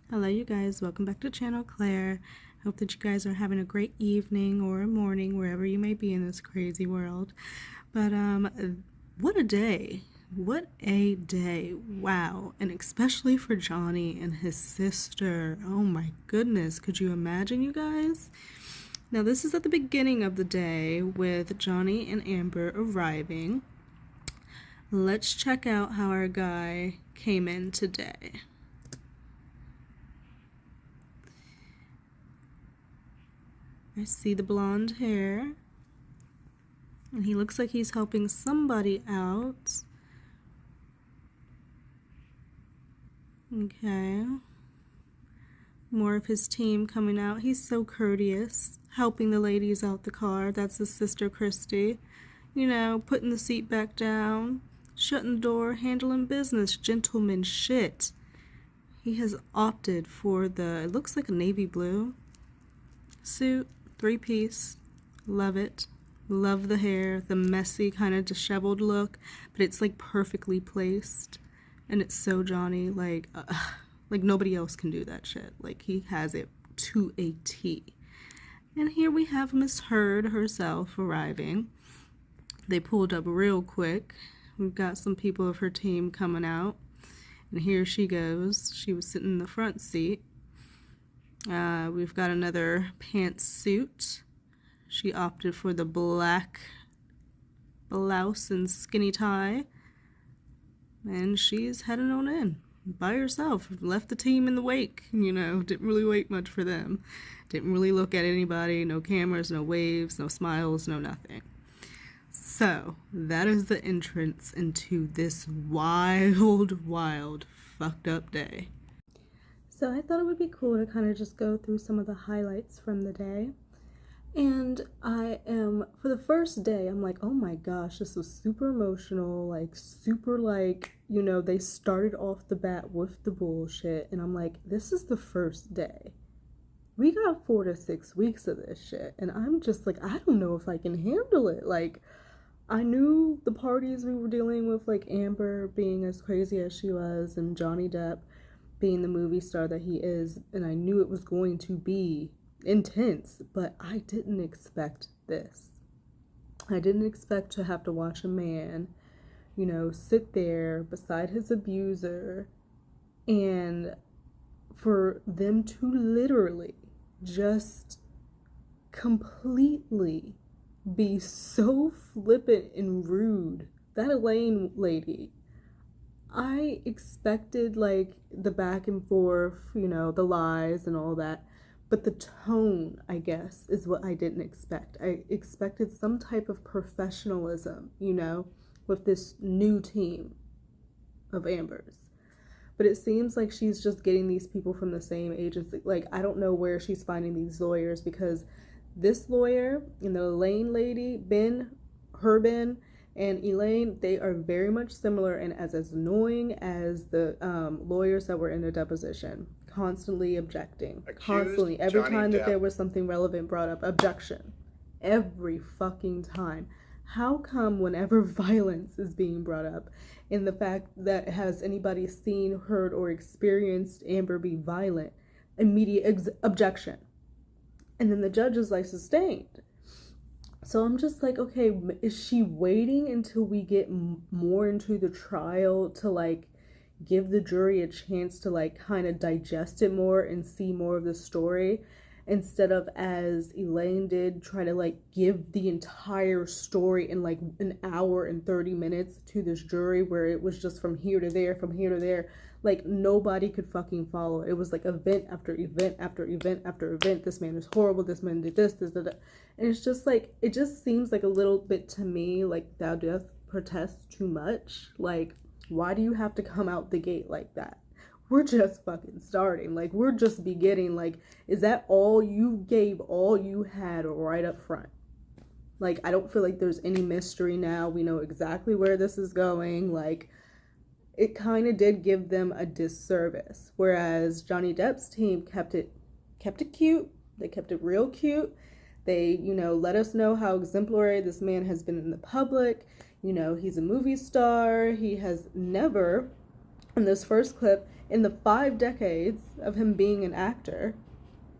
Hello you guys, welcome back to channel Claire. Hope that you guys are having a great evening or a morning wherever you may be in this crazy world. But what a day. What a day. Wow. And especially for Johnny and his sister. Oh my goodness, could you imagine, you guys? Now this is at the beginning of the day with Johnny and Amber arriving. Let's check out how our guy came in today. I see the blonde hair. And he looks like he's helping somebody out. Okay. More of his team coming out. He's so courteous, helping the ladies out the car. That's his sister, Christy. You know, putting the seat back down, shutting the door, handling business, gentleman shit. He has opted for the, it looks like a navy blue suit. 3-piece. Love it. Love the hair, the messy kind of disheveled look, but it's like perfectly placed, and it's so Johnny, like nobody else can do that shit. Like, he has it to a T. And here we have Miss Heard herself arriving. They pulled up real quick. We've got some people of her team coming out, and here she goes. She was sitting in the front seat. We've got another pantsuit. She opted for the black blouse and skinny tie. And she's heading on in by herself. Left the team in the wake, you know. Didn't really wait much for them. Didn't really look at anybody. No cameras, no waves, no smiles, no nothing. So, that is the entrance into this wild, fucked up day. So I thought it would be cool to kind of just go through some of the highlights from the day. And for the first day, I'm like, oh my gosh, this was super emotional, like super like, you know, they started off the bat with the bullshit. And I'm like, this is the first day. We got 4 to 6 weeks of this shit. And I'm just like, I don't know if I can handle it. Like, I knew the parties we were dealing with, like Amber being as crazy as she was and Johnny Depp being the movie star that he is, and I knew it was going to be intense, but I didn't expect this. I didn't expect to have to watch a man, you know, sit there beside his abuser and for them to literally just completely be so flippant and rude. That Elaine lady, I expected like the back and forth, you know, the lies and all that, but the tone, I guess, is what I didn't expect. I expected some type of professionalism, you know, with this new team of Ambers. But it seems like she's just getting these people from the same agency. Like, I don't know where she's finding these lawyers, because this lawyer and the Elaine lady, Ben, and Elaine, they are very much similar and as annoying as the lawyers that were in the deposition, constantly objecting, constantly. Every time that there was something relevant brought up, objection. Every fucking time. How come whenever violence is being brought up, in the fact that has anybody seen, heard, or experienced Amber be violent, immediate objection. And then the judge is like, sustained. So I'm just like, okay, is she waiting until we get more into the trial to like give the jury a chance to like kind of digest it more and see more of the story, instead of, as Elaine did, try to like give the entire story in like an hour and 30 minutes to this jury, where it was just from here to there, from here to there. Like, nobody could fucking follow. It was like event after event after event after event. This man is horrible. This man did this, that. And it's just like, it just seems like a little bit to me like thou doth protest too much. Like, why do you have to come out the gate like that? We're just fucking starting. Like, we're just beginning. Like, is that all you gave, all you had right up front? Like, I don't feel like there's any mystery now. We know exactly where this is going. Like, it kind of did give them a disservice. Whereas Johnny Depp's team kept it cute. They kept it real cute. They, you know, let us know how exemplary this man has been in the public. You know, he's a movie star. He has never, in this first clip, In the 5 decades of him being an actor,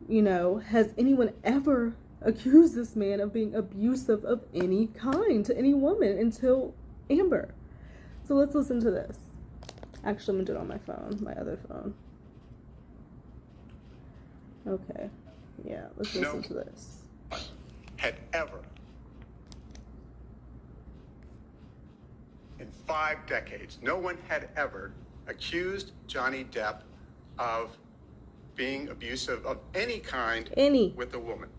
has anyone ever accused this man of being abusive of any kind to any woman until Amber? So let's listen to this. Actually, I'm gonna do it on my phone, my other phone. Okay. Yeah, let's listen to this. Had ever, in 5 decades, no one had ever accused Johnny Depp of being abusive of any kind with a woman.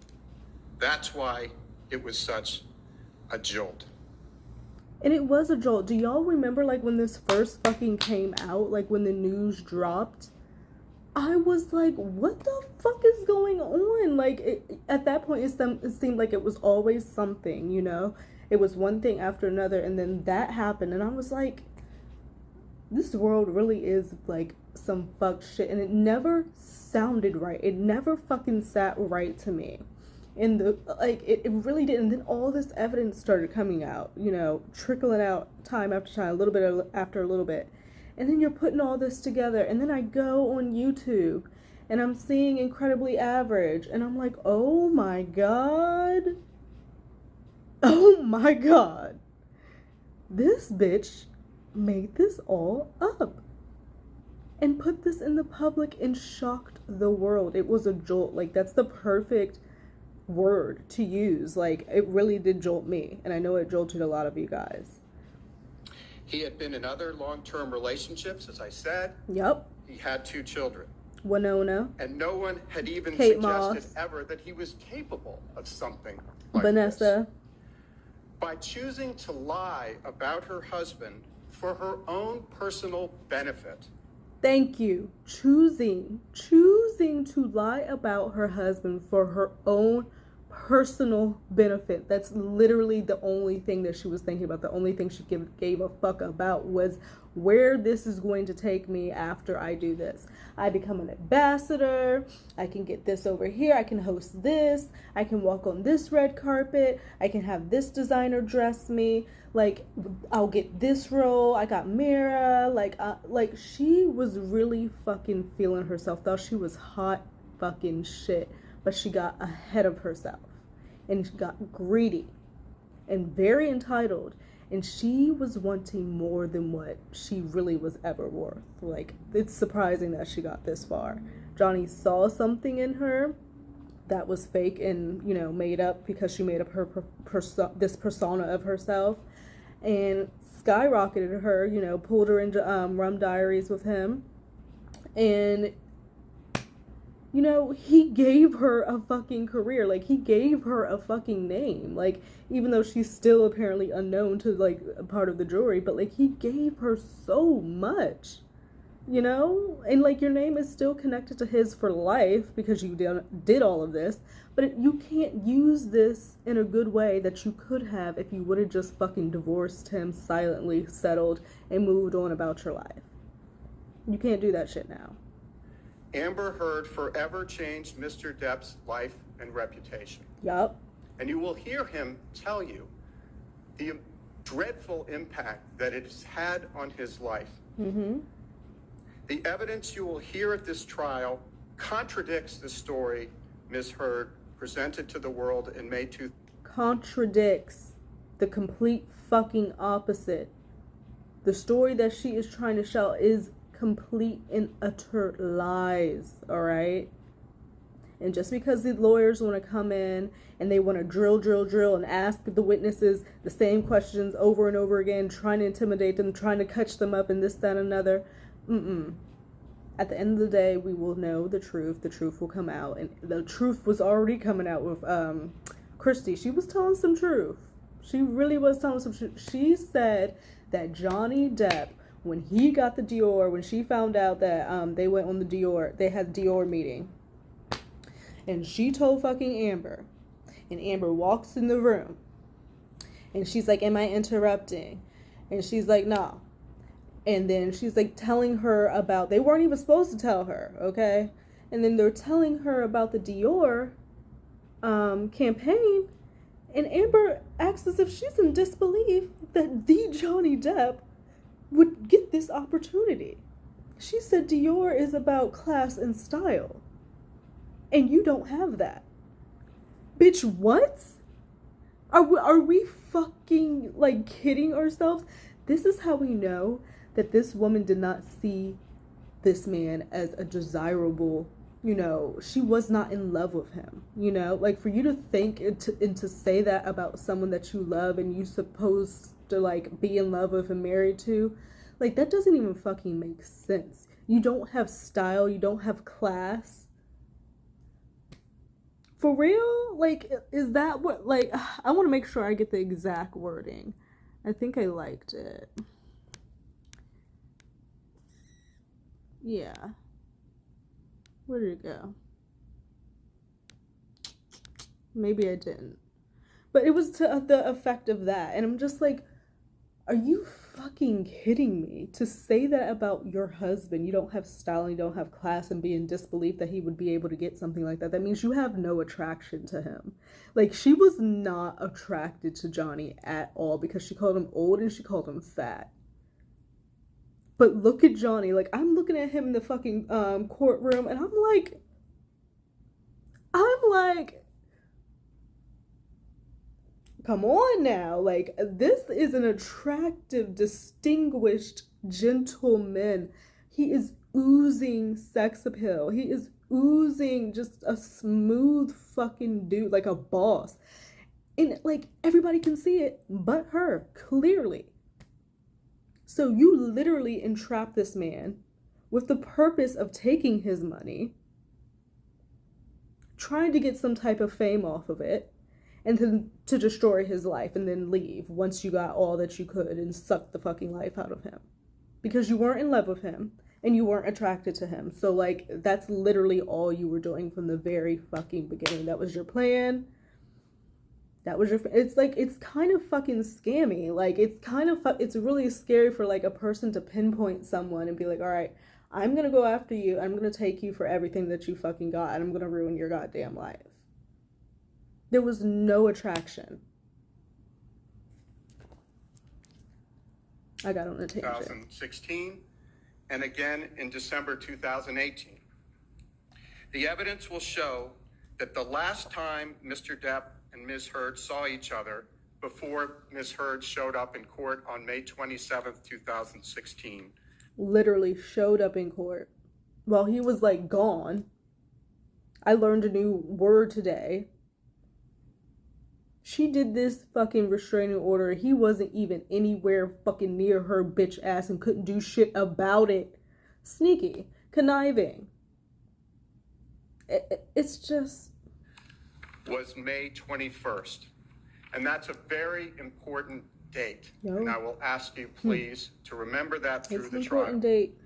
That's why it was such a jolt. And it was a jolt. Do y'all remember, like, when this first fucking came out, like, when the news dropped? I was like, what the fuck is going on? Like, at that point, it seemed like it was always something, It was one thing after another, and then that happened, and I was like, this world really is, like, some fucked shit, and it never sounded right. It never fucking sat right to me. And it really did. And then all this evidence started coming out, trickling out time after time, a little bit after a little bit. And then you're putting all this together. And then I go on YouTube and I'm seeing Incredibly Average. And I'm like, oh my God. Oh my God. This bitch made this all up and put this in the public and shocked the world. It was a jolt. Like, that's the perfect word to use. Like, it really did jolt me, and I know it jolted a lot of you guys. He had been in other long-term relationships, as I said. Yep. He had 2 children. Winona. And no one had even Kate suggested Moss. ever that he was capable of something like Vanessa. this. By choosing to lie about her husband for her own personal benefit. Thank you. Choosing to lie about her husband for her own personal benefit. That's literally the only thing that she was thinking about. The only thing she gave a fuck about was where this is going to take me after I do this. I become an ambassador. I can get this over here. I can host this. I can walk on this red carpet. I can have this designer dress me. Like, I'll get this role. I got Mira. Like she was really fucking feeling herself. Thought she was hot fucking shit. But she got ahead of herself. And she got greedy. And very entitled. And she was wanting more than what she really was ever worth. Like, it's surprising that she got this far. Johnny saw something in her that was fake and, made up because she made up her this persona of herself. And skyrocketed her, pulled her into Rum Diaries with him. And he gave her a fucking career. Like, he gave her a fucking name. Like, even though she's still apparently unknown to, like, a part of the jury, but, like, he gave her so much, And, like, your name is still connected to his for life because you did all of this, but you can't use this in a good way that you could have if you would have just fucking divorced him, silently settled, and moved on about your life. You can't do that shit now. Amber Heard forever changed Mr. Depp's life and reputation. Yup. And you will hear him tell you the dreadful impact that it has had on his life. Mm-hmm. The evidence you will hear at this trial contradicts the story Ms. Heard presented to the world in May 2000. Contradicts the complete fucking opposite. The story that she is trying to show is complete and utter lies, all right? And just because the lawyers want to come in and they want to drill and ask the witnesses the same questions over and over again, trying to intimidate them, trying to catch them up in this, that, and another, at the end of the day, we will know the truth. The truth will come out. And the truth was already coming out with Christy. She was telling some truth. She really was telling some truth. She said that Johnny Depp, when he got the Dior, when she found out that they went on the Dior, they had Dior meeting. And she told fucking Amber. And Amber walks in the room. And she's like, am I interrupting? And she's like, no. And then she's like telling her about, they weren't even supposed to tell her, okay? And then they're telling her about the Dior campaign. And Amber acts as if she's in disbelief that the Johnny Depp would get this opportunity. She said Dior is about class and style. And you don't have that. Bitch, what? Are we fucking, like, kidding ourselves? This is how we know that this woman did not see this man as a desirable, you know, she was not in love with him, you know? Like, for you to think and to say that about someone that you love and you supposed to, like, be in love with and married to, like, that doesn't even fucking make sense. You don't have style, you don't have class. For real? Like, is that what, like, I want to make sure I get the exact wording. I think I liked it. Yeah. Where did it go? Maybe I didn't. But it was to the effect of that. And I'm just like, are you fucking kidding me? To say that about your husband, you don't have style and you don't have class, and be in disbelief that he would be able to get something like that. That means you have no attraction to him. Like, she was not attracted to Johnny at all because she called him old and she called him fat. But look at Johnny. Like, I'm looking at him in the fucking courtroom and I'm like, come on now. Like, this is an attractive, distinguished gentleman. He is oozing sex appeal. He is oozing just a smooth fucking dude, like a boss. And, like, everybody can see it but her, clearly. So you literally entrap this man with the purpose of taking his money, trying to get some type of fame off of it, and to destroy his life and then leave once you got all that you could and suck the fucking life out of him. Because you weren't in love with him and you weren't attracted to him. So, like, that's literally all you were doing from the very fucking beginning. That was your plan. That was your, it's like, it's kind of fucking scammy. Like, it's kind of, it's really scary for, like, a person to pinpoint someone and be like, all right, I'm going to go after you. I'm going to take you for everything that you fucking got. And I'm going to ruin your goddamn life. There was no attraction. I got on a tangent. 2016 and again in December 2018. The evidence will show that the last time Mr. Depp and Ms. Heard saw each other before Ms. Heard showed up in court on May 27th, 2016. Literally showed up in court while he was, like, gone. I learned a new word today. She did this fucking restraining order. He wasn't even anywhere fucking near her bitch ass and couldn't do shit about it. Sneaky. Conniving. It's just... Was May 21st. And that's a very important date. And I will ask you, please, to remember that through the trial. Important date.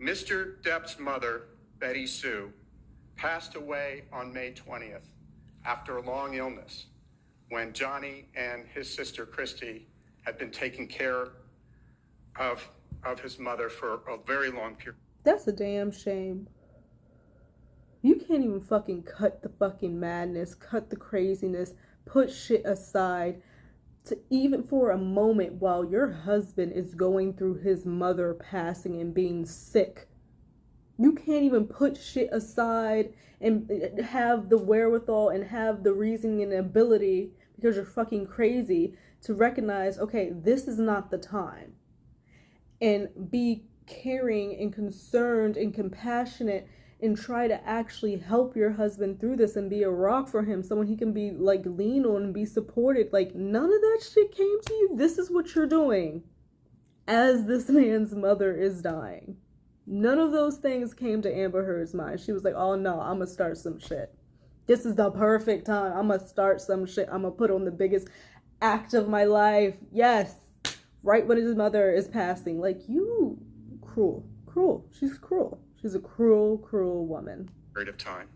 Mr. Depp's mother, Betty Sue, passed away on May 20th after a long illness when Johnny and his sister Christy had been taking care of his mother for a very long period. That's a damn shame. You can't even fucking cut the fucking madness, cut the craziness, put shit aside to even for a moment while your husband is going through his mother passing and being sick. You can't even put shit aside and have the wherewithal and have the reasoning and ability, because you're fucking crazy, to recognize, okay, this is not the time. And be caring and concerned and compassionate and try to actually help your husband through this and be a rock for him, someone he can be, like, lean on and be supported. Like, none of that shit came to you. This is what you're doing as this man's mother is dying. None of those things came to Amber Heard's mind. She was like, oh no, I'm gonna start some shit. This is the perfect time. I'm gonna start some shit. I'm gonna put on the biggest act of my life. Yes. Right when his mother is passing. Like, you cruel. She's cruel. She's a cruel, cruel woman. Period of time.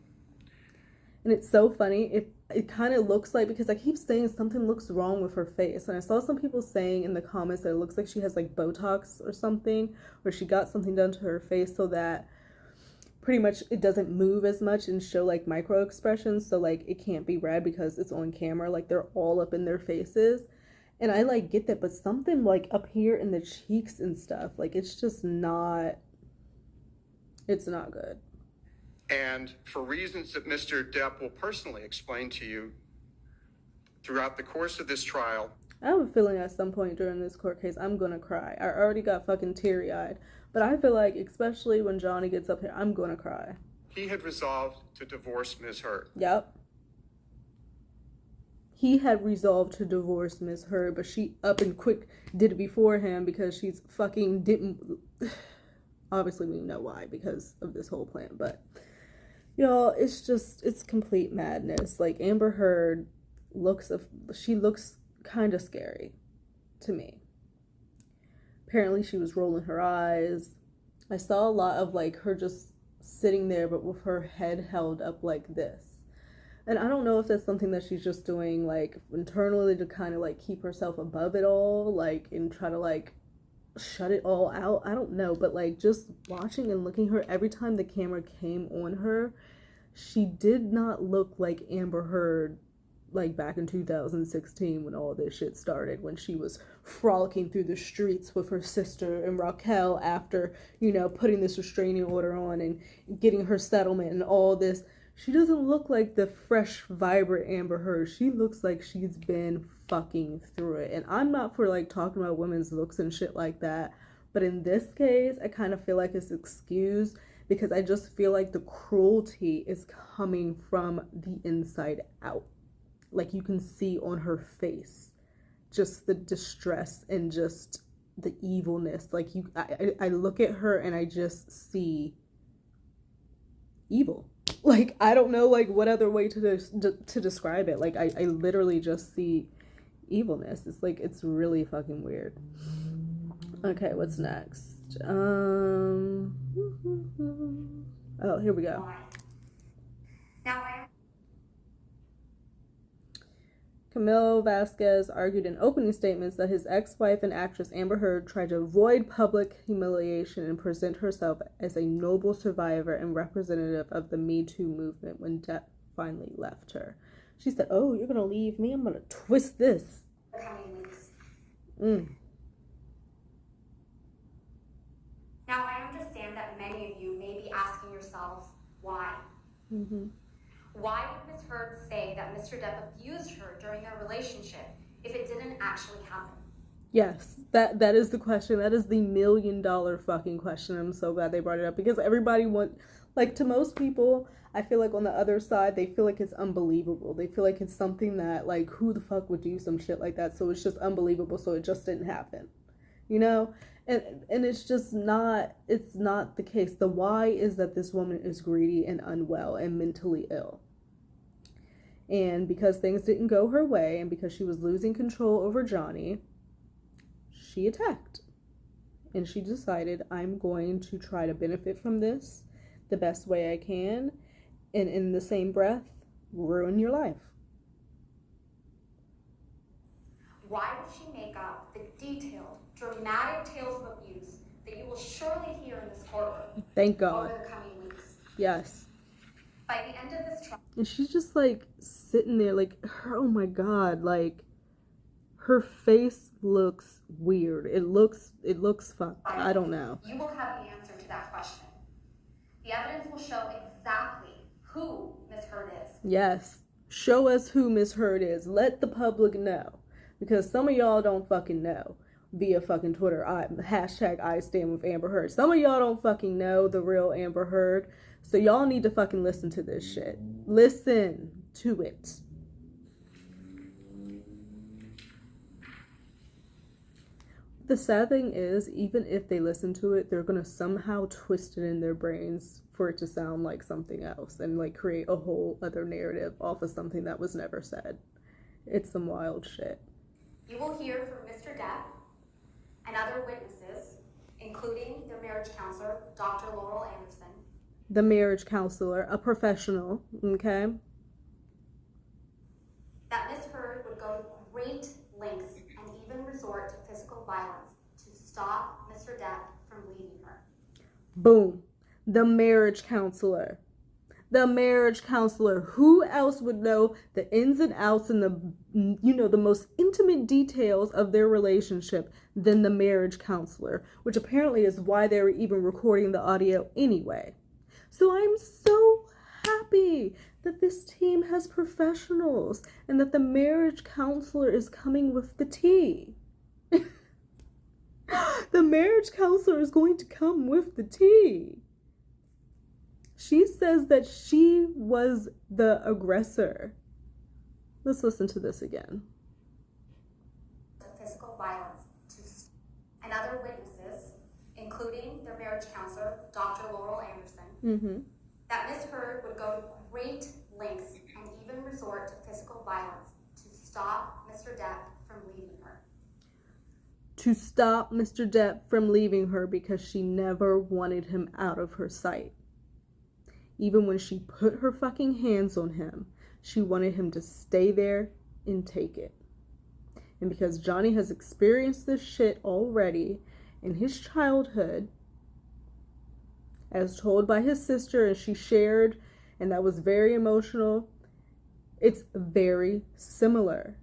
And it's so funny. It kind of looks like, because I keep saying something looks wrong with her face. And I saw some people saying in the comments that it looks like she has, like, Botox or something, or she got something done to her face so that pretty much it doesn't move as much and show, like, micro expressions. So, like, it can't be read because it's on camera. Like, they're all up in their faces. And I like get that, but something like up here in the cheeks and stuff, like it's just not, it's not good. And for reasons that Mr. Depp will personally explain to you throughout the course of this trial. I have a feeling at some point during this court case, I'm gonna cry. I already got fucking teary-eyed. But I feel like, especially when Johnny gets up here, I'm gonna cry. He had resolved to divorce Ms. Heard. Yep. He had resolved to divorce Ms. Heard, but she up and quick did it before him because she's fucking didn't. Obviously, we know why, because of this whole plan. But, y'all, it's complete madness. Like, Amber Heard she looks kind of scary to me. Apparently, she was rolling her eyes. I saw a lot of, like, her just sitting there, but with her head held up like this. And I don't know if that's something that she's just doing, like, internally to kind of, like, keep herself above it all, like, and try to, like, shut it all out. I don't know, but, like, just watching and looking at her, every time the camera came on her, she did not look like Amber Heard, like, back in 2016 when all this shit started, when she was frolicking through the streets with her sister and Raquel after, you know, putting this restraining order on and getting her settlement and all this. She doesn't look like the fresh, vibrant Amber Heard. She looks like she's been fucking through it. And I'm not for, like, talking about women's looks and shit like that. But in this case, I kind of feel like it's excused because I just feel like the cruelty is coming from the inside out. Like, you can see on her face just the distress and just the evilness. Like, I look at her and I just see evil. Like, I don't know, like, what other way to describe it. Like, I literally just see evilness. It's like, it's really fucking weird. Okay, what's next? Oh, here we go. Camilo Vasquez argued in opening statements that his ex-wife and actress Amber Heard tried to avoid public humiliation and present herself as a noble survivor and representative of the Me Too movement when Depp finally left her. She said, "Oh, you're gonna leave me? I'm gonna twist this." Now, I understand that many of you may be asking yourselves, why? Why would Ms. Heard say that Mr. Depp abused her during their relationship if it didn't actually happen? Yes, that is the question. That is the $1 million fucking question. I'm so glad they brought it up because everybody like, to most people, I feel like on the other side, they feel like it's unbelievable. They feel like it's something that, like, who the fuck would do some shit like that? So it's just unbelievable. So it just didn't happen, you know? And it's just not, it's not the case. The why is that this woman is greedy and unwell and mentally ill. And because things didn't go her way and because she was losing control over Johnny, she attacked. And she decided, I'm going to try to benefit from this the best way I can. And in the same breath, ruin your life. Why would she make up the detailed, dramatic tales of abuse that you will surely hear in this courtroom? Thank God. Over the coming weeks? Yes. By the end of this trial, and she's just like sitting there, like, her, oh my God, like, her face looks weird. It looks fucked. I don't know. You will have the answer to that question. The evidence will show exactly who Ms. Heard is. Yes. Show us who Ms. Heard is. Let the public know. Because some of y'all don't fucking know via fucking Twitter. Hashtag I stand with Amber Heard. Some of y'all don't fucking know the real Amber Heard. So y'all need to fucking listen to this shit. Listen to it. The sad thing is, even if they listen to it, they're gonna somehow twist it in their brains for it to sound like something else and, like, create a whole other narrative off of something that was never said. It's some wild shit. You will hear from Mr. Depp and other witnesses, including their marriage counselor, Dr. Laurel Anderson. The marriage counselor, a professional, okay? That Ms. Heard would go to great lengths and even resort to physical violence to stop Mr. Depp from leaving her. Boom. The marriage counselor. The marriage counselor. Who else would know the ins and outs and the most intimate details of their relationship than the marriage counselor, which apparently is why they were even recording the audio anyway. So I'm so happy that this team has professionals and that the marriage counselor is coming with the tea. The marriage counselor is going to come with the tea. She says that she was the aggressor. Let's listen to this again. Physical violence and other witnesses, including their marriage counselor, Dr. Laurel Anderson, that Ms. Heard would go to great lengths and even resort to physical violence to stop Mr. Depp from leaving her. To stop Mr. Depp from leaving her because she never wanted him out of her sight. Even when she put her fucking hands on him, she wanted him to stay there and take it. And because Johnny has experienced this shit already in his childhood, as told by his sister, and she shared, and that was very emotional, it's very similar.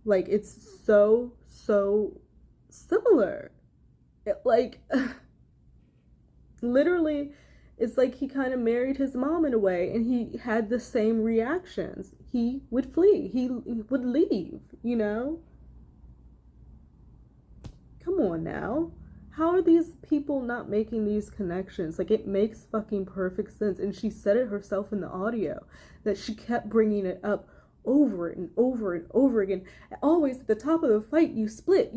Like, it's so similar. Literally, it's like he kind of married his mom in a way, and he had the same reactions. He would flee. He would leave, you know? Come on now. How are these people not making these connections? Like, it makes fucking perfect sense. And she said it herself in the audio, that she kept bringing it up over and over and over again. Always at the top of the fight, you split.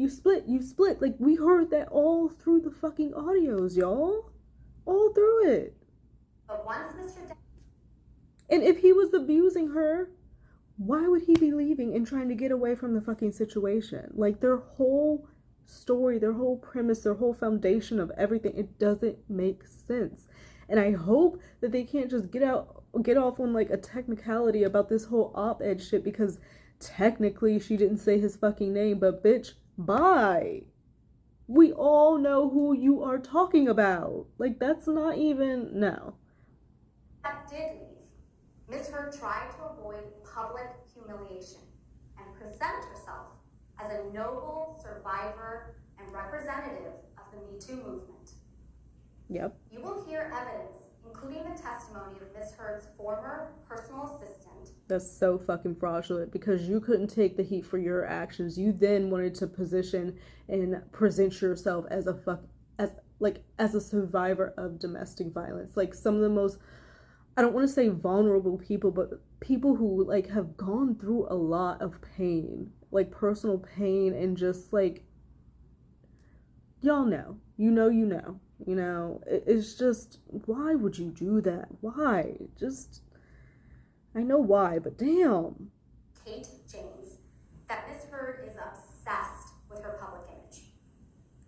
Like, we heard that all through the fucking audios, y'all. All through it. But once Mr. Depp... And if he was abusing her, why would he be leaving and trying to get away from the fucking situation? Like, their whole story, their whole premise, their whole foundation of everything, it doesn't make sense. And I hope that they can't just get off on like a technicality about this whole op-ed shit, because technically she didn't say his fucking name, but bitch, bye. We all know who you are talking about. Like, that's not even, no. That did leave. Ms. Heard tried to avoid public humiliation and present herself as a noble survivor and representative of the Me Too movement. Yep. You will hear evidence, including the testimony of Ms. Heard's former personal assistant. That's so fucking fraudulent, because you couldn't take the heat for your actions. You then wanted to position and present yourself as a survivor of domestic violence. Like, some of the most, I don't want to say vulnerable people, but people who like have gone through a lot of pain, like personal pain, and just like, y'all know, you know, it's just, why would you do that? Why? Just, I know why, but damn. Kate James, that Ms. Heard is obsessed with her public image.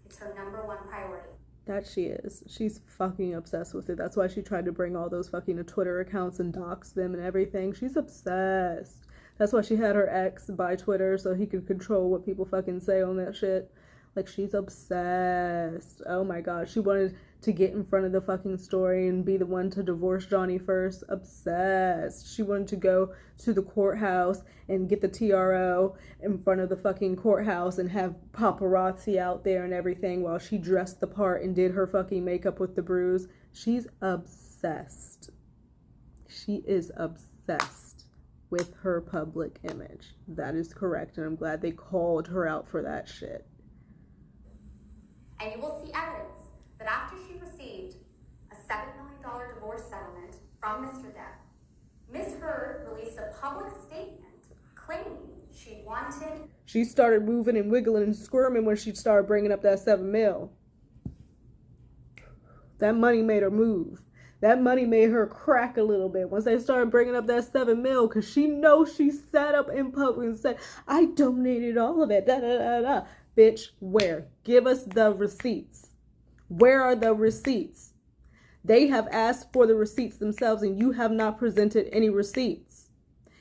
It's her #1 priority. That she is. She's fucking obsessed with it. That's why she tried to bring all those fucking Twitter accounts and dox them and everything. She's obsessed. That's why she had her ex buy Twitter so he could control what people fucking say on that shit. Like, she's obsessed. Oh my god. She wanted to get in front of the fucking story and be the one to divorce Johnny first. Obsessed. She wanted to go to the courthouse and get the TRO in front of the fucking courthouse and have paparazzi out there and everything while she dressed the part and did her fucking makeup with the bruise. She's obsessed. She is obsessed with her public image. That is correct, and I'm glad they called her out for that shit. And you will see evidence that after she received a $7 million divorce settlement from Mr. Depp, Ms. Heard released a public statement claiming she wanted... She started moving and wiggling and squirming when she started bringing up that $7 million. That money made her move. That money made her crack a little bit once they started bringing up that $7 million, because she knows she sat up in public and said, I donated all of it, da da da da. Bitch, where? Give us the receipts. Where are the receipts? They have asked for the receipts themselves, and you have not presented any receipts.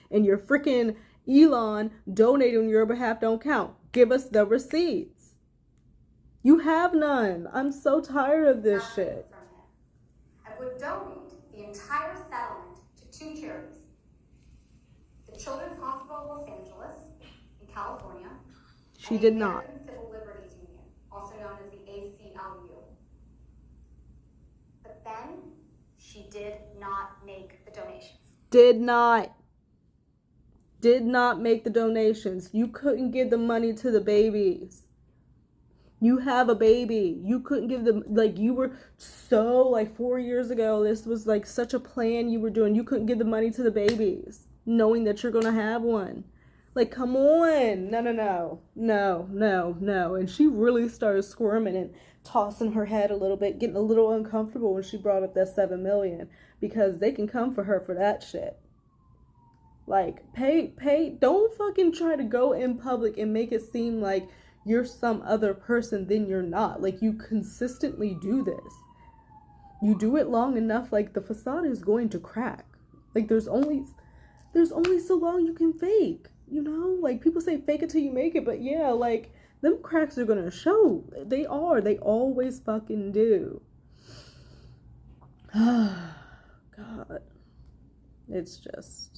And your freaking Elon donating on your behalf don't count. Give us the receipts. You have none. I'm so tired of this shit. I would donate the entire settlement to 2 charities. The Children's Hospital of Los Angeles in California. She did not. American Civil Liberties Union, also known as the ACLU. But then, she did not make the donations. Did not make the donations. You couldn't give the money to the babies. You have a baby. You couldn't give them, like, you were so, like, 4 years ago, this was, like, such a plan you were doing. You couldn't give the money to the babies, knowing that you're going to have one. Like, come on. No. And she really started squirming and tossing her head a little bit, getting a little uncomfortable when she brought up that $7 million, because they can come for her for that shit. Like, pay, don't fucking try to go in public and make it seem like you're some other person than you're not. Like, you consistently do this. You do it long enough, like, the facade is going to crack. Like, there's only so long you can fake, you know? Like, people say fake it till you make it, but yeah, like, them cracks are gonna show. They always fucking do. God. It's just...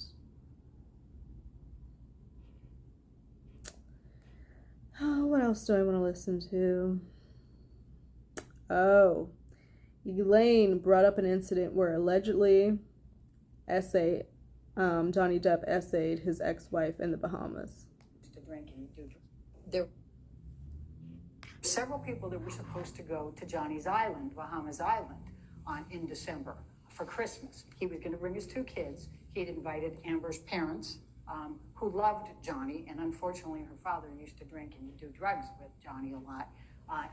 what else do I want to listen to? Oh, Elaine brought up an incident where allegedly Johnny Depp essayed his ex-wife in the Bahamas. There were several people that were supposed to go to Johnny's Island, Bahamas Island, in December for Christmas. He was going to bring his 2 kids. He'd invited Amber's parents, who loved Johnny, and unfortunately her father used to drink and do drugs with Johnny a lot.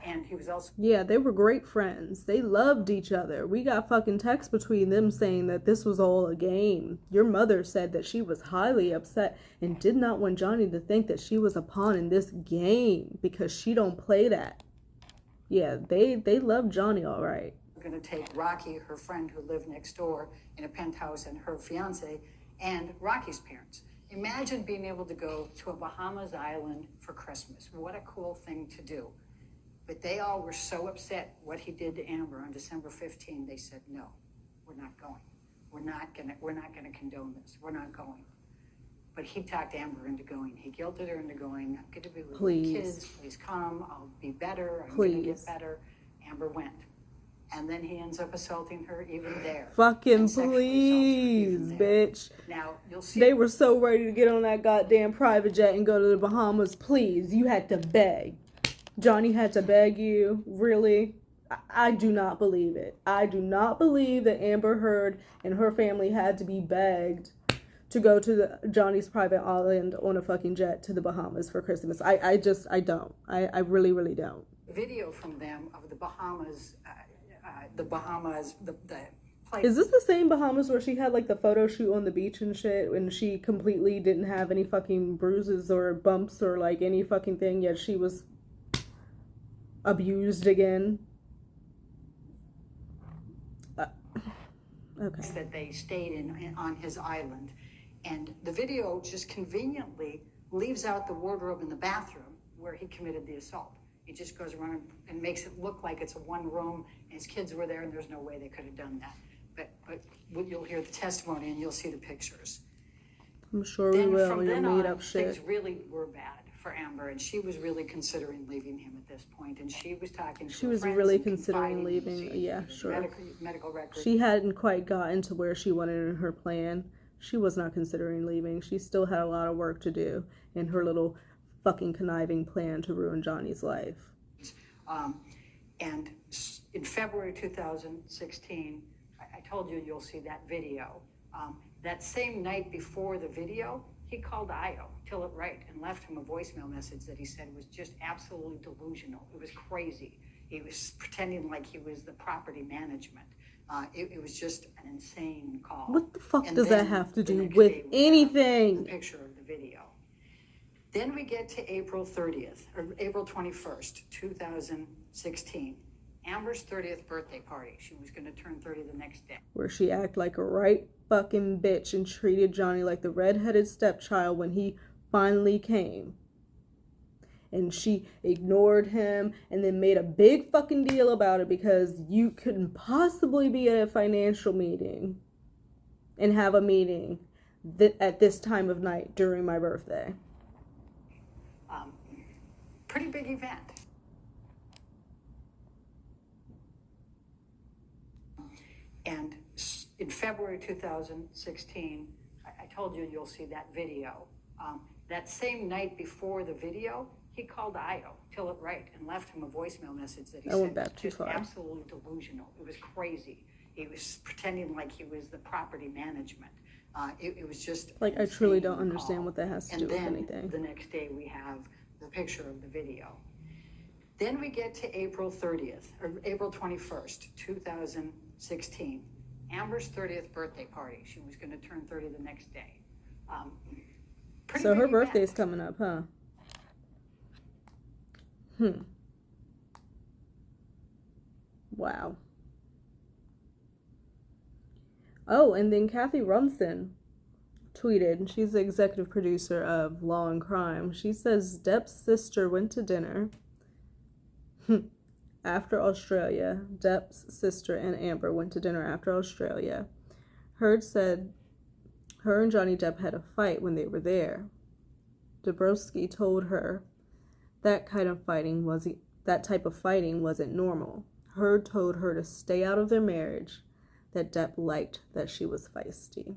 And he was also... Yeah, they were great friends. They loved each other. We got fucking texts between them saying that this was all a game. Your mother said that she was highly upset and did not want Johnny to think that she was a pawn in this game, because she don't play that. Yeah, they loved Johnny all right. Going to take Rocky, her friend who lived next door in a penthouse, and her fiance, and Rocky's parents. Imagine being able to go to a Bahamas island for Christmas. What a cool thing to do. But they all were so upset what he did to Amber on December 15. They said, no, we're not going. We're not gonna condone this. We're not going. But he talked Amber into going. He guilted her into going. I'm gonna be with the kids. Please come. I'll be better. I'm gonna get better. Amber went. And then he ends up assaulting her even there. Fucking please, bitch. Now, you'll see. They were so ready to get on that goddamn private jet and go to the Bahamas. Please, you had to beg. Johnny had to beg you? Really? I do not believe it. I do not believe that Amber Heard and her family had to be begged to go to Johnny's private island on a fucking jet to the Bahamas for Christmas. I don't. I really, really don't. Video from them of the Bahamas, the place. Is this the same Bahamas where she had like the photo shoot on the beach and shit, and she completely didn't have any fucking bruises or bumps or like any fucking thing, yet she was abused again? Okay. That they stayed in on his island, and the video just conveniently leaves out the wardrobe in the bathroom where he committed the assault. He just goes around and makes it look like it's a one room and his kids were there, and there's no way they could have done that. But you'll hear the testimony and you'll see the pictures. I'm sure we will. From You'll then made on, up shit. things really were bad for Amber, and she was really considering leaving him at this point, and she was talking to She her was friends really and considering confiding, leaving. Yeah, sure. Medical records. She hadn't quite gotten to where she wanted in her plan. She was not considering leaving. She still had a lot of work to do in her little fucking conniving plan to ruin Johnny's life. And in February 2016, I told you you'll see that video. That same night before the video, he called Io, Tillett Wright, and left him a voicemail message that he said was just absolutely delusional. It was crazy. He was pretending like he was the property management. It was just an insane call. What the fuck does that have to do with anything? The picture of the video. Then we get to April 30th, or April 21st, 2016. Amber's 30th birthday party. She was going to turn 30 the next day. Where she acted like a right fucking bitch and treated Johnny like the redheaded stepchild when he finally came. And she ignored him and then made a big fucking deal about it because you couldn't possibly be at a financial meeting. and have a meeting at this time of night during my birthday. Pretty big event. And in February 2016, I told you you'll see that video. That same night before the video, he called Io, Till It Right, and left him a voicemail message that he said was just absolutely delusional. It was crazy. He was pretending like he was the property management. It was just like, I truly don't understand what that has to do with anything. And then the next day we have the picture of the video. Then we get to April 30th, or April 21st, 2016. Amber's 30th birthday party. She was going to turn 30 the next day. So her birthday's coming up, huh? Wow. Oh, and then Kathy Rumson tweeted, she's the executive producer of Law and Crime. She says Depp's sister went to dinner after Australia. Depp's sister and Amber went to dinner after Australia. Heard said her and Johnny Depp had a fight when they were there. Dabrowski told her that type of fighting wasn't normal. Heard told her to stay out of their marriage, that Depp liked that she was feisty.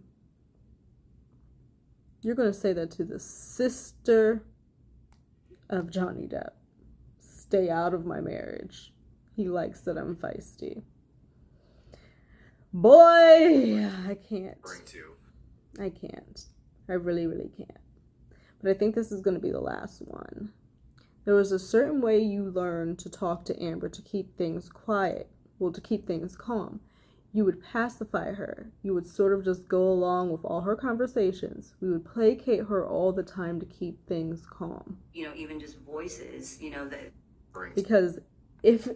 You're going to say that to the sister of Johnny Depp. Stay out of my marriage. He likes that I'm feisty. Boy, I can't. I can't. I really, really can't. But I think this is going to be the last one. There was a certain way you learned to talk to Amber to keep things quiet. Well, to keep things calm. You would pacify her. You would sort of just go along with all her conversations. We would placate her all the time to keep things calm. You know, even just voices, you know, that... Because if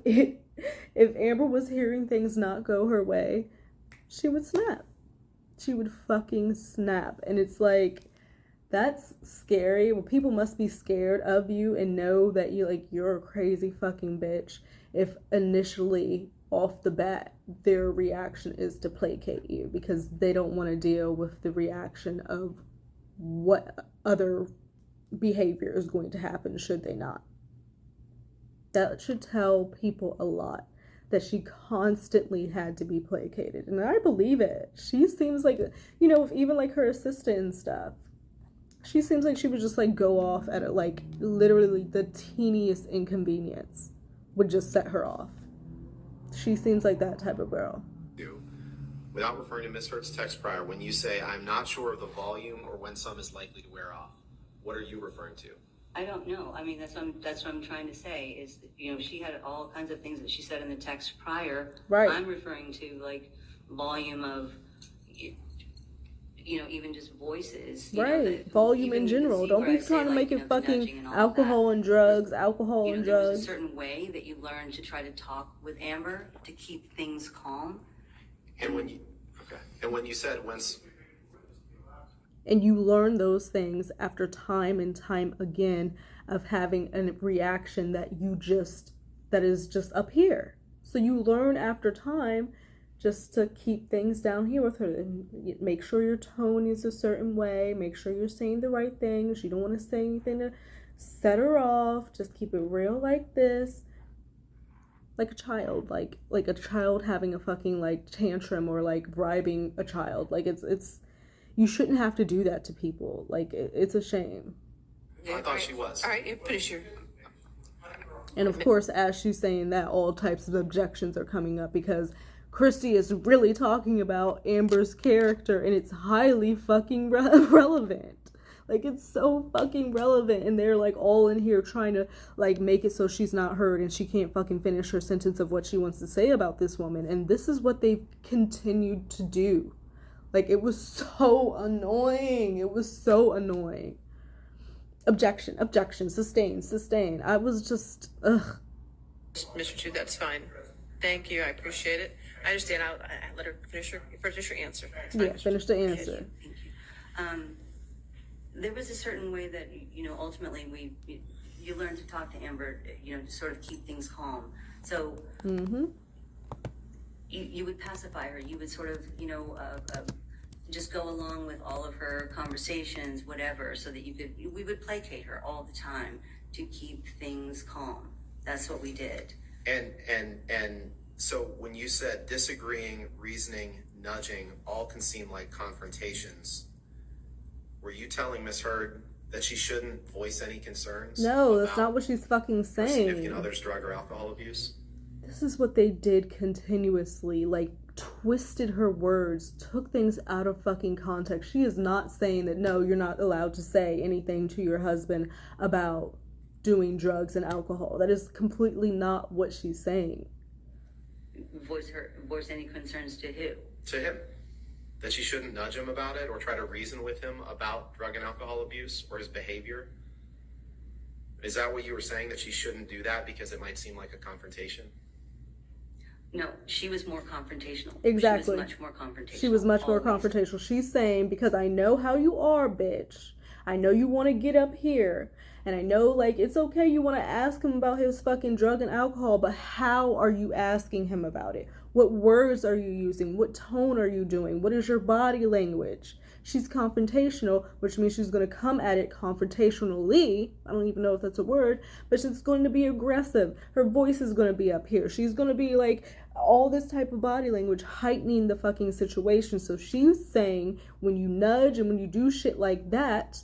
Amber was hearing things not go her way, she would snap. She would fucking snap. And it's like, that's scary. Well, people must be scared of you and know that you're a crazy fucking bitch if initially off the bat their reaction is to placate you, because they don't want to deal with the reaction of what other behavior is going to happen should they not. That should tell people a lot, that she constantly had to be placated. And I believe it. She seems like, you know, even like her assistant and stuff, she seems like she would just like go off at it, like literally the teeniest inconvenience would just set her off. She seems like that type of girl. Without referring to Ms. Hurt's text prior, when you say, I'm not sure of the volume or when some is likely to wear off, what are you referring to? I don't know. I mean, that's what I'm trying to say is, you know, she had all kinds of things that she said in the text prior. Right. I'm referring to like volume of, you know, even just voices. Right. Volume in general. Don't be trying to make it fucking alcohol and drugs, alcohol and drugs. There was a certain way that you learned to try to talk with Amber to keep things calm. And when you said once. And you learn those things after time and time again of having a reaction that is just up here. So you learn after time just to keep things down here with her. And make sure your tone is a certain way. Make sure you're saying the right things. You don't want to say anything to set her off. Just keep it real like this. Like a child. Like a child having a fucking like tantrum or like bribing a child. Like it's you shouldn't have to do that to people. Like it's a shame. I thought she was. All right, finish your... And of course, as she's saying that, all types of objections are coming up because Christy is really talking about Amber's character and it's highly fucking relevant. Like, it's so fucking relevant, and they're like all in here trying to like make it so she's not heard and she can't fucking finish her sentence of what she wants to say about this woman. And this is what they've continued to do. Like, it was so annoying. It was so annoying. Objection, sustain. I was just, ugh. Mr. Chu, that's fine. Thank you. I appreciate it. I understand. I'll let her finish her answer. Yeah, finish the answer. Thank you. There was a certain way that, you know, ultimately you learned to talk to Amber, you know, to sort of keep things calm. So you would pacify her. You would sort of, you know, just go along with all of her conversations, whatever, so that we would placate her all the time to keep things calm. That's what we did. And so when you said disagreeing, reasoning, nudging, all can seem like confrontations, were you telling Miss Heard that she shouldn't voice any concerns? No, that's not what she's fucking saying. Significant other's drug or alcohol abuse? This is what they did continuously, like twisted her words, took things out of fucking context. She is not saying that, no, you're not allowed to say anything to your husband about doing drugs and alcohol. That is completely not what she's saying. Voice any concerns to who? To him. That she shouldn't nudge him about it or try to reason with him about drug and alcohol abuse or his behavior? Is that what you were saying, that she shouldn't do that because it might seem like a confrontation? No, she was more confrontational. Exactly. She was much more confrontational. She was much more always. confrontational. She's saying, because I know how you are, bitch. I know you want to get up here. And I know, like, it's okay you want to ask him about his fucking drug and alcohol, but how are you asking him about it? What words are you using? What tone are you doing? What is your body language? She's confrontational, which means she's going to come at it confrontationally. I don't even know if that's a word, but she's going to be aggressive. Her voice is going to be up here. She's going to be like all this type of body language, heightening the fucking situation. So she's saying when you nudge and when you do shit like that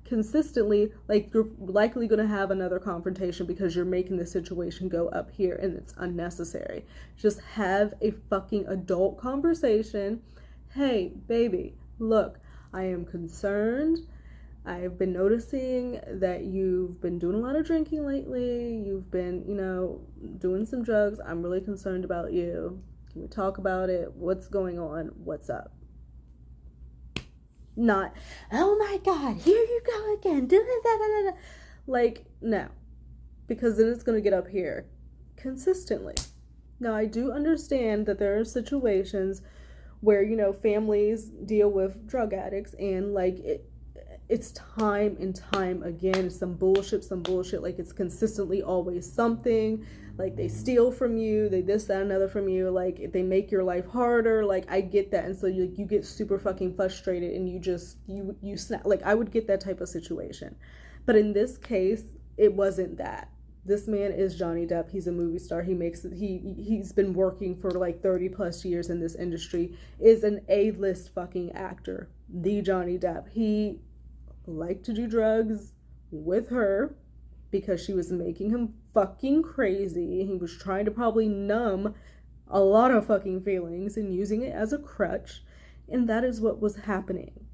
consistently, like, you're likely going to have another confrontation because you're making the situation go up here and it's unnecessary. Just have a fucking adult conversation. Hey, baby, look, I am concerned. I've been noticing that you've been doing a lot of drinking lately. You've been, doing some drugs. I'm really concerned about you. Can we talk about it? What's going on? What's up? Not, oh my God, here you go again. Like, no. Because then it's going to get up here consistently. Now, I do understand that there are situations where, families deal with drug addicts and, like, it's time and time again, some bullshit, like, it's consistently always something. Like, they steal from you, they this, that, another from you, like, they make your life harder. Like, I get that. And so you get super fucking frustrated and you snap. Like, I would get that type of situation. But in this case, it wasn't that. This man is Johnny Depp. He's a movie star. He's been working for like 30 plus years in this industry, is an A-list fucking actor. The Johnny Depp. He liked to do drugs with her because she was making him fucking crazy. He was trying to probably numb a lot of fucking feelings and using it as a crutch. And that is what was happening.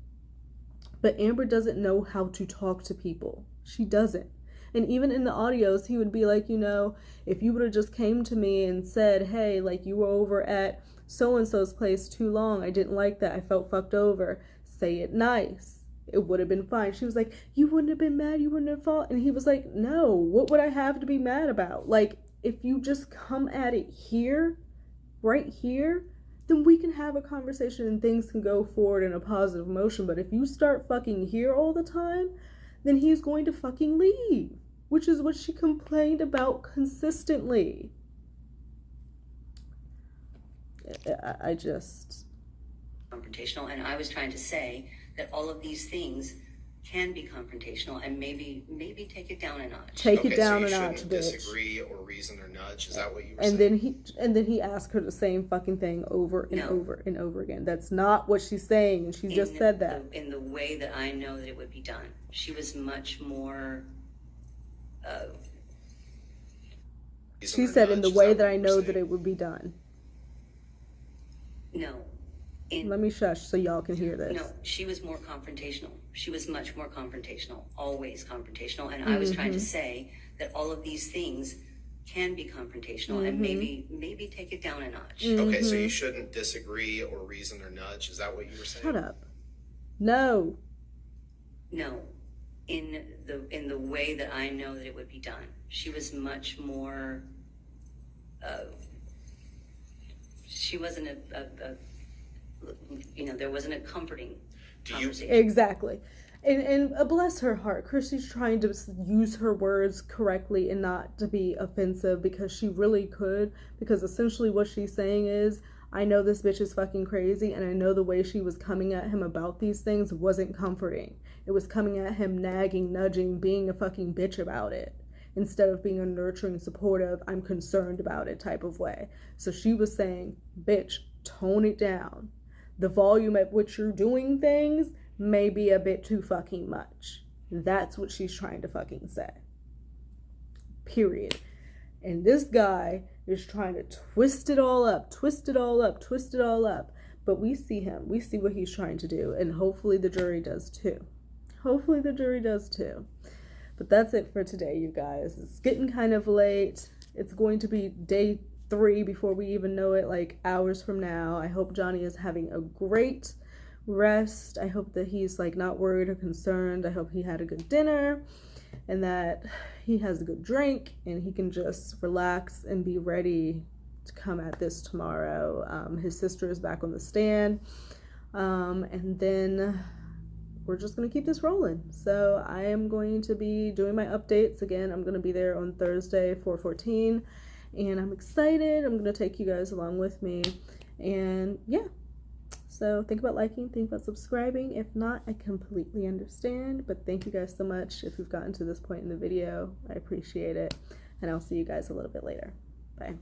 But Amber doesn't know how to talk to people. She doesn't. And even in the audios, he would be like, if you would have just came to me and said, hey, like, you were over at so-and-so's place too long. I didn't like that. I felt fucked over. Say it nice. It would have been fine. She was like, you wouldn't have been mad. You wouldn't have fought. And he was like, no, what would I have to be mad about? Like, if you just come at it here, right here, then we can have a conversation and things can go forward in a positive motion. But if you start fucking here all the time, then he's going to fucking leave, which is what she complained about consistently. I just... confrontational, and I was trying to say that all of these things can be confrontational and maybe take it down a notch. Take it down so a you notch, shouldn't bitch. disagree or reason or nudge. Is that what you were And saying? then he asked her the same fucking thing over and No. over and over again. That's not what she's saying, and she just said that. In the way that I know that it would be done. She was much more... She said, in the way that I know that it would be done. No. Let me shush so y'all can hear this. No, she was more confrontational. She was much more confrontational, always confrontational. And I was trying to say that all of these things can be confrontational and maybe take it down a notch. Okay, so you shouldn't disagree or reason or nudge. Is that what you were saying? Shut up. No. No, in the way that I know that it would be done. She was much more. She wasn't there wasn't a comforting conversation. Exactly. And bless her heart, Christy's trying to use her words correctly and not to be offensive, because she really could. Because essentially what she's saying is, I know this bitch is fucking crazy, and I know the way she was coming at him about these things wasn't comforting. It was coming at him nagging, nudging, being a fucking bitch about it, instead of being a nurturing, supportive, I'm concerned about it type of way. So she was saying, bitch, tone it down. The volume at which you're doing things may be a bit too fucking much. That's what she's trying to fucking say. Period. And this guy is trying to twist it all up. But we see him. We see what he's trying to do. And hopefully the jury does too. But that's it for today, you guys. It's getting kind of late. It's going to be day 3 before we even know it, like hours from now. I hope Johnny is having a great rest. I hope that he's like not worried or concerned. I hope he had a good dinner and that he has a good drink and he can just relax and be ready to come at this tomorrow. His sister is back on the stand, and then we're just going to keep this rolling. So I am going to be doing my updates again. I'm going to be there on Thursday, 4/14, and I'm excited. I'm going to take you guys along with me, and yeah. So think about liking, think about subscribing. If not, I completely understand. But thank you guys so much if you've gotten to this point in the video. I appreciate it. And I'll see you guys a little bit later. Bye.